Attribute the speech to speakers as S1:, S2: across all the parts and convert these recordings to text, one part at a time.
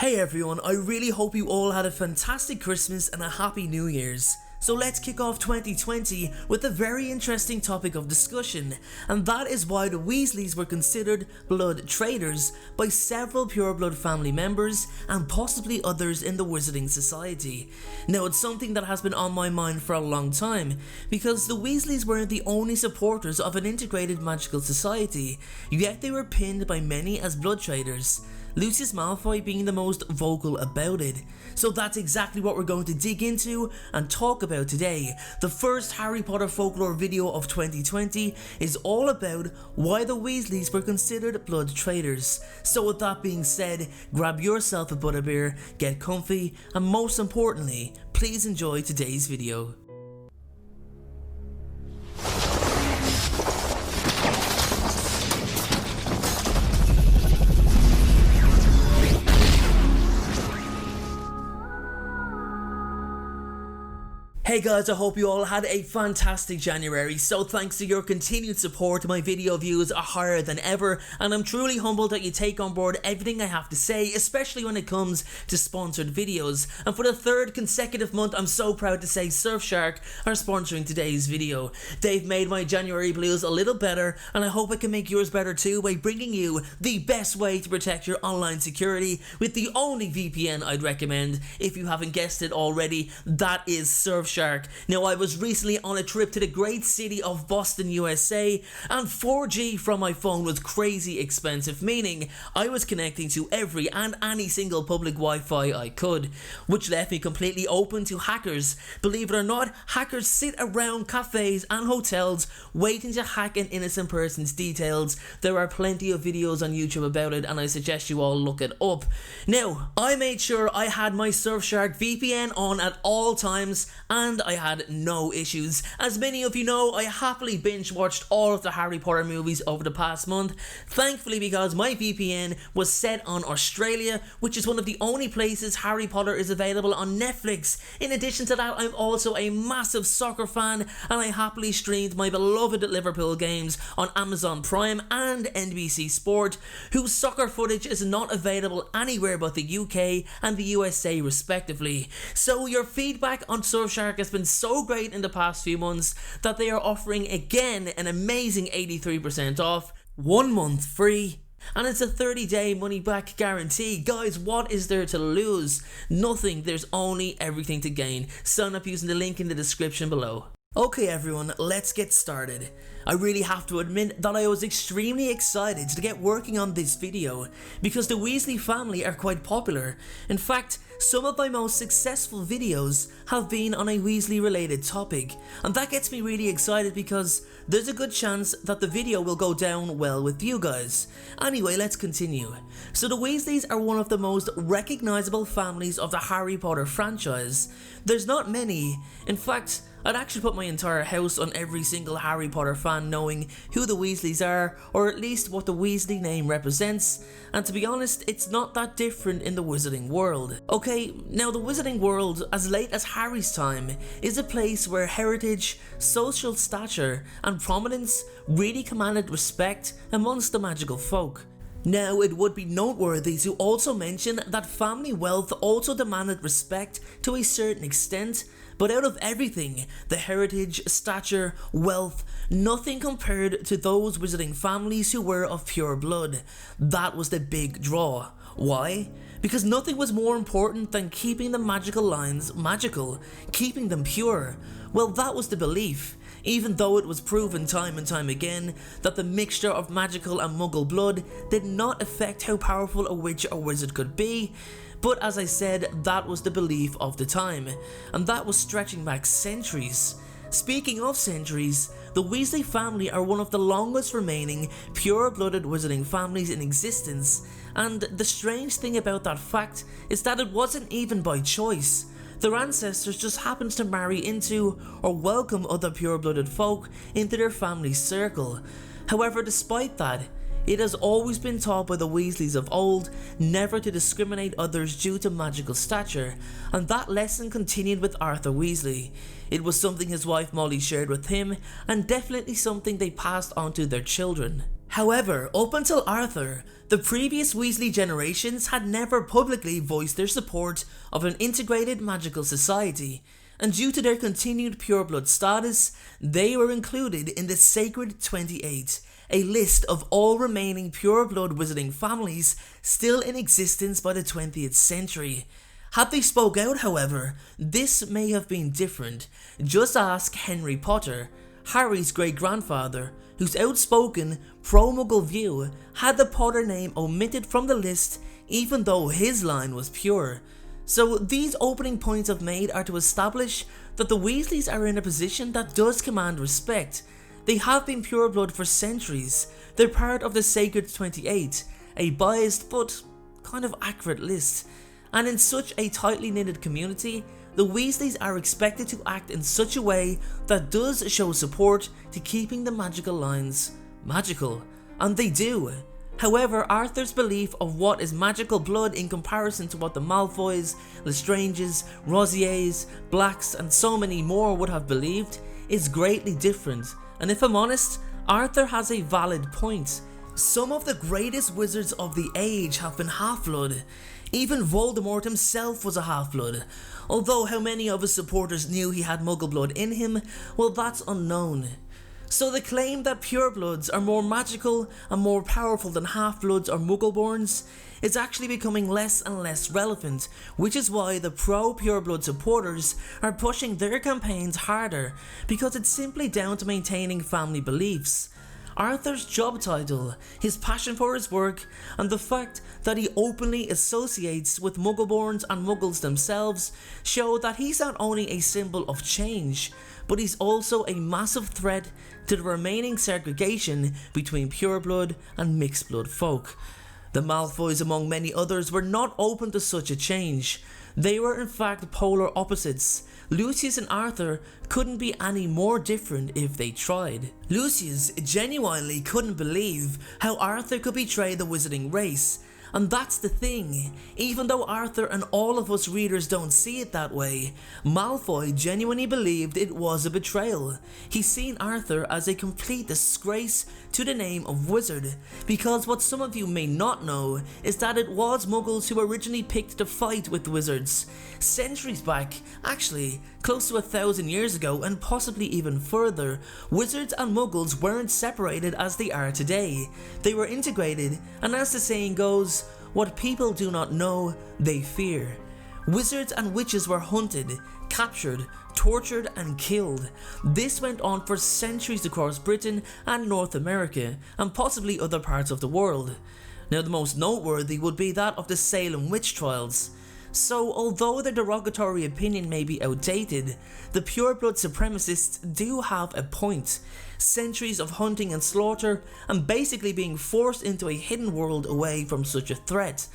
S1: Hey everyone, I really hope you all had a fantastic Christmas and a happy New Year's. So let's kick off 2020 with a very interesting topic of discussion, and that is why the Weasleys were considered blood traitors by several pureblood family members and possibly others in the Wizarding Society. Now it's something that has been on my mind for a long time, because the Weasleys weren't the only supporters of an integrated magical society, yet they were pinned by many as blood traitors. Lucius Malfoy being the most vocal about it. So that's exactly what we're going to dig into and talk about today. The first Harry Potter folklore video of 2020 is all about why the Weasleys were considered blood traitors. So with that being said, grab yourself a butterbeer, get comfy, and most importantly, please enjoy today's video. Hey guys, I hope you all had a fantastic January. So thanks to your continued support, my video views are higher than ever, and I'm truly humbled that you take on board everything I have to say, especially when it comes to sponsored videos. And for the third consecutive month, I'm so proud to say Surfshark are sponsoring today's video. They've made my January blues a little better, and I hope I can make yours better too by bringing you the best way to protect your online security with the only VPN I'd recommend. If you haven't guessed it already, that is Surfshark. Now, I was recently on a trip to the great city of Boston, USA, and 4G from my phone was crazy expensive, meaning I was connecting to every and any single public Wi-Fi I could, which left me completely open to hackers. Believe it or not, hackers sit around cafes and hotels waiting to hack an innocent person's details. There are plenty of videos on YouTube about it, and I suggest you all look it up. Now, I made sure I had my Surfshark VPN on at all times, and I had no issues. As many of you know, I happily binge watched all of the Harry Potter movies over the past month, thankfully, because my VPN was set on Australia, which is one of the only places Harry Potter is available on Netflix. In addition to that, I'm also a massive soccer fan, and I happily streamed my beloved Liverpool games on Amazon Prime and NBC Sport, whose soccer footage is not available anywhere but the UK and the USA respectively. So your feedback on Surfshark has been so great in the past few months that they are offering again an amazing 83% off, 1 month free, and it's a 30-day money-back guarantee. Guys, what is there to lose? Nothing. There's only everything to gain. Sign up using the link in the description below. Okay everyone, let's get started. I really have to admit that I was extremely excited to get working on this video because the Weasley family are quite popular. In fact, some of my most successful videos have been on a Weasley related topic, and that gets me really excited because there's a good chance that the video will go down well with you guys. Anyway, let's continue. So the Weasleys are one of the most recognizable families of the Harry Potter franchise. There's not many. In fact, I'd actually put my entire house on every single Harry Potter fan knowing who the Weasleys are, or at least what the Weasley name represents, and to be honest, it's not that different in the Wizarding world. Okay, now the Wizarding world, as late as Harry's time, is a place where heritage, social stature, and prominence really commanded respect amongst the magical folk. Now, it would be noteworthy to also mention that family wealth also demanded respect to a certain extent, but out of everything, the heritage, stature, wealth, nothing compared to those Wizarding families who were of pure blood. That was the big draw. Why? Because nothing was more important than keeping the magical lines magical, keeping them pure. Well, that was the belief, even though it was proven time and time again that the mixture of magical and muggle blood did not affect how powerful a witch or wizard could be. But as I said, that was the belief of the time, and that was stretching back centuries. Speaking of centuries, the Weasley family are one of the longest remaining pure-blooded wizarding families in existence, and the strange thing about that fact is that it wasn't even by choice. Their ancestors just happened to marry into or welcome other pure-blooded folk into their family's circle. However, despite that, it has always been taught by the Weasleys of old never to discriminate others due to magical stature, and that lesson continued with Arthur Weasley. It was something his wife Molly shared with him, and definitely something they passed on to their children. However, up until Arthur, the previous Weasley generations had never publicly voiced their support of an integrated magical society, and due to their continued pureblood status, they were included in the Sacred 28, a list of all remaining pureblood wizarding families still in existence by the 20th century. Had they spoke out, however, this may have been different. Just ask Henry Potter, Harry's great-grandfather, whose outspoken, pro-Muggle view had the Potter name omitted from the list even though his line was pure. So these opening points I've made are to establish that the Weasleys are in a position that does command respect. They have been pureblood for centuries. They're part of the Sacred 28, a biased but kind of accurate list. And in such a tightly knitted community, the Weasleys are expected to act in such a way that does show support to keeping the magical lines magical. And they do. However, Arthur's belief of what is magical blood in comparison to what the Malfoys, Lestranges, Rosiers, Blacks and so many more would have believed is greatly different. And if I'm honest, Arthur has a valid point. Some of the greatest wizards of the age have been half-blood. Even Voldemort himself was a half-blood. Although how many of his supporters knew he had Muggle blood in him, well, that's unknown. So the claim that purebloods are more magical and more powerful than half-bloods or Muggleborns is actually becoming less and less relevant, which is why the pro-pureblood supporters are pushing their campaigns harder, because it's simply down to maintaining family beliefs. Arthur's job title, his passion for his work, and the fact that he openly associates with Muggleborns and Muggles themselves show that he's not only a symbol of change, but he's also a massive threat to the remaining segregation between pureblood and mixed blood folk. The Malfoys, among many others, were not open to such a change. They were in fact polar opposites. Lucius and Arthur couldn't be any more different if they tried. Lucius genuinely couldn't believe how Arthur could betray the wizarding race. And that's the thing, even though Arthur and all of us readers don't see it that way, Malfoy genuinely believed it was a betrayal. He's seen Arthur as a complete disgrace to the name of wizard, because what some of you may not know is that it was Muggles who originally picked to fight with wizards. Centuries back, actually close to 1,000 years ago and possibly even further, wizards and Muggles weren't separated as they are today. They were integrated, and as the saying goes, what people do not know, they fear. Wizards and witches were hunted, captured, tortured and killed. This went on for centuries across Britain and North America, and possibly other parts of the world. Now the most noteworthy would be that of the Salem witch trials. So although the derogatory opinion may be outdated, the pureblood supremacists do have a point. Centuries of hunting and slaughter, and basically being forced into a hidden world away from such a threat.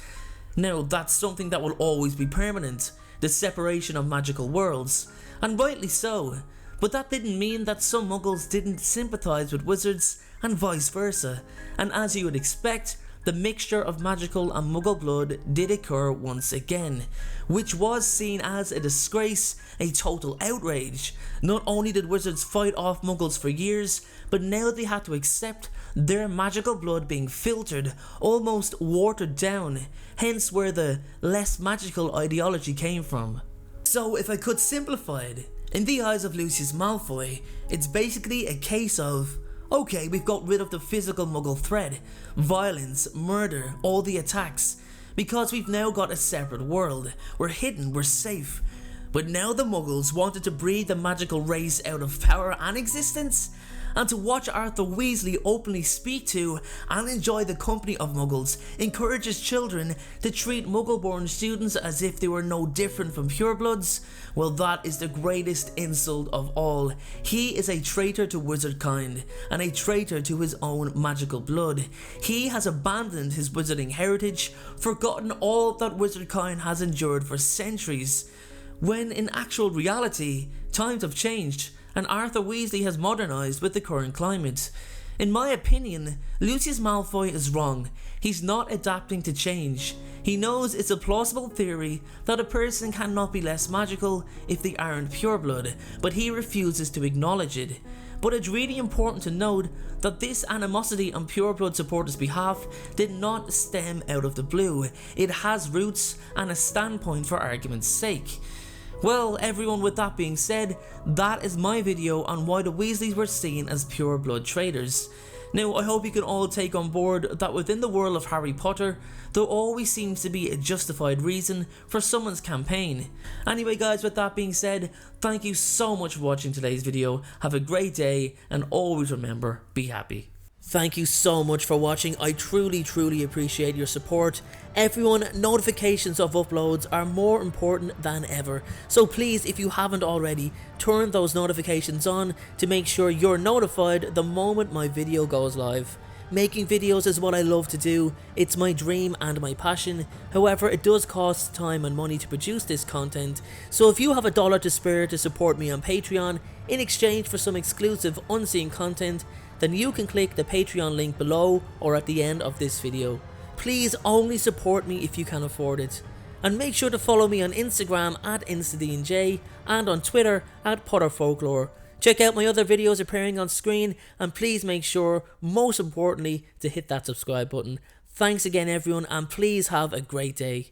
S1: Now that's something that will always be permanent, the separation of magical worlds, and rightly so, but that didn't mean that some Muggles didn't sympathise with wizards and vice versa, and as you would expect, the mixture of magical and Muggle blood did occur once again, which was seen as a disgrace, a total outrage. Not only did wizards fight off Muggles for years, but now they had to accept their magical blood being filtered, almost watered down, hence where the less magical ideology came from. So if I could simplify it, in the eyes of Lucius Malfoy, it's basically a case of, okay, we've got rid of the physical Muggle threat, violence, murder, all the attacks, because we've now got a separate world. We're hidden, we're safe. But now the Muggles wanted to breed the magical race out of power and existence, and to watch Arthur Weasley openly speak to and enjoy the company of Muggles encourages children to treat Muggle-born students as if they were no different from purebloods. Well, that is the greatest insult of all. He is a traitor to wizardkind, and a traitor to his own magical blood. He has abandoned his wizarding heritage, forgotten all that wizardkind has endured for centuries, when in actual reality, times have changed, and Arthur Weasley has modernised with the current climate. In my opinion, Lucius Malfoy is wrong. He's not adapting to change. He knows it's a plausible theory that a person cannot be less magical if they aren't pureblood, but he refuses to acknowledge it. but it's really important to note that this animosity on Pureblood supporters' behalf did not stem out of the blue. It has roots and a standpoint for argument's sake. Well everyone, with that being said, that is my video on why the Weasleys were seen as pureblood traitors. Now I hope you can all take on board that within the world of Harry Potter, there always seems to be a justified reason for someone's campaign. Anyway guys, with that being said, thank you so much for watching today's video, have a great day, and always remember, be happy. Thank you so much for watching, I truly appreciate your support. Everyone, notifications of uploads are more important than ever, so please, if you haven't already, turn those notifications on to make sure you're notified the moment my video goes live. Making videos is what I love to do, it's my dream and my passion, however it does cost time and money to produce this content, so if you have $1 to spare to support me on Patreon in exchange for some exclusive unseen content, then you can click the Patreon link below or at the end of this video. Please only support me if you can afford it. And make sure to follow me on Instagram at InstaDNJ and on Twitter at PotterFolklore. Check out my other videos appearing on screen, and please make sure, most importantly, to hit that subscribe button. Thanks again everyone, and please have a great day.